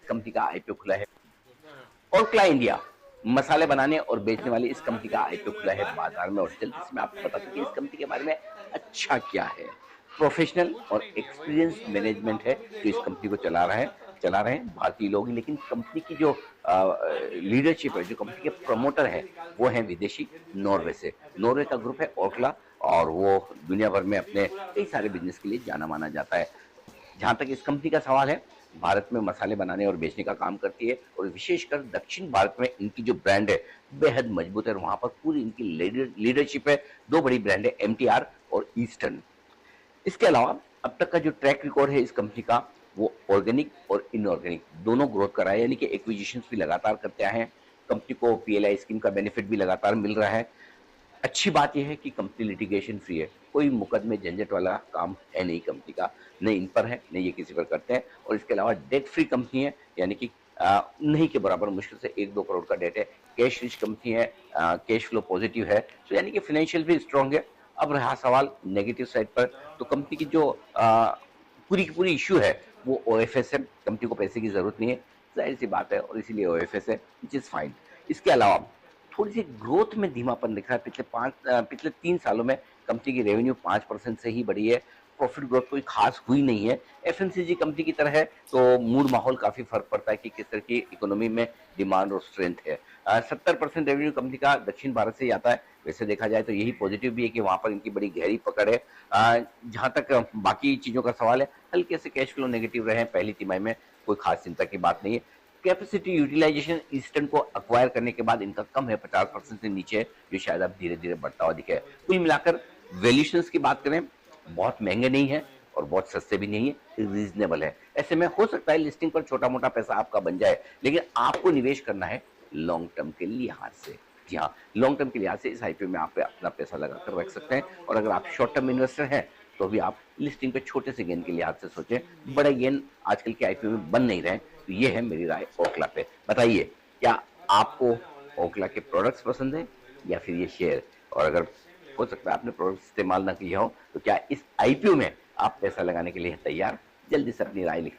Company का IPO खुला है। ओरकला इंडिया मसाले बनाने और बेचने वाली इस कंपनी का आईपीओ खुला है बाजार में, और जल्दी से मैं आपको बता दूं कि इस कंपनी के बारे में अच्छा क्या है। प्रोफेशनल और एक्सपीरियंस मैनेजमेंट है जो इस कंपनी को चला रहे हैं भारतीय लोग ही, लेकिन कंपनी की जो लीडरशिप है, जो कंपनी के प्रमोटर है, वो है विदेशी, नॉर्वे से। नॉर्वे का ग्रुप है ओरकला, और वो दुनिया भर में अपने कई सारे बिजनेस के लिए जाना माना जाता है। जहां तक इस कंपनी का सवाल है, भारत में मसाले बनाने और बेचने का काम करती है, और विशेषकर दक्षिण भारत में इनकी जो ब्रांड है बेहद मजबूत है, और वहां पर पूरी इनकी लीडरशिप है। दो बड़ी ब्रांड है, एमटीआर और ईस्टर्न। इसके अलावा अब तक का जो ट्रैक रिकॉर्ड है इस कंपनी का, वो ऑर्गेनिक और इनऑर्गेनिक दोनों ग्रोथ करा है, यानी कि एक्विजिशंस भी लगातार करते आए हैं। कंपनी को पीएलआई स्कीम का बेनिफिट भी लगातार मिल रहा है। अच्छी बात यह है कि कंपनी लिटिगेशन फ्री है, कोई मुकदमे झंझट वाला काम है नहीं कंपनी का, न इन पर है न ये किसी पर करते हैं। और इसके अलावा डेट फ्री कंपनी है, यानी कि नहीं के बराबर, मुश्किल से 1-2 करोड़ का डेट है। कैश रिच कंपनी है, कैश फ्लो पॉजिटिव है, तो यानी कि फाइनेंशियल भी स्ट्रांग है। अब रहा सवाल नेगेटिव साइड पर, तो कंपनी की जो पूरी की पूरी इश्यू है वो ओएफएस है। कंपनी को पैसे की जरूरत नहीं है, जाहिर सी बात है, और इसीलिए ओएफएस है, विच इज फाइन। इसके अलावा थोड़ी सी ग्रोथ में धीमापन दिख रहा है। पिछले 3 सालों में कंपनी की रेवेन्यू 5% से ही बढ़ी है। प्रॉफिट ग्रोथ कोई खास हुई नहीं है। एफएमसीजी कंपनी की तरह है, तो मूड माहौल काफी फर्क पड़ता है कि किस तरह की इकोनॉमी में डिमांड और स्ट्रेंथ है। 70% रेवेन्यू कंपनी का दक्षिण भारत से ही आता है। वैसे देखा जाए तो यही पॉजिटिव भी है कि वहां पर इनकी बड़ी गहरी पकड़ है। जहां तक बाकी चीजों का सवाल है, हल्के से कैश फ्लो नेगेटिव रहे हैं पहली तिमाही में, कोई खास चिंता की बात नहीं है। कैपेसिटी यूटिलाइजेशन ईस्टर्न को अक्वायर करने के बाद इनका कम है, 50% से नीचे है, जो शायद अब धीरे धीरे बढ़ता हुआ दिखे। कुल मिलाकर वैल्यूएशंस की बात करें, बहुत महंगे नहीं है और बहुत सस्ते भी नहीं है, रीजनेबल है। ऐसे में हो सकता है लिस्टिंग पर छोटा मोटा पैसा आपका बन जाए, लेकिन आपको निवेश करना है लॉन्ग टर्म के लिहाज से। जी हाँ, लॉन्ग टर्म के लिहाज से इस आईपीओ में आप अपना पैसा लगाकर रख सकते हैं, और अगर आप शॉर्ट टर्म इन्वेस्टर हैं तो भी आप लिस्टिंग पे छोटे से गेन के लिहाज से सोचें। बड़े गेन आजकल के आईपीओ में बन नहीं रहे। तो ये है मेरी राय ओखला पे। बताइए, क्या आपको ओखला के प्रोडक्ट्स पसंद है या फिर ये शेयर? और अगर हो सकता है आपने प्रोडक्ट इस्तेमाल ना किया हो, तो क्या इस आईपीओ में आप पैसा लगाने के लिए तैयार? जल्दी से अपनी राय लिख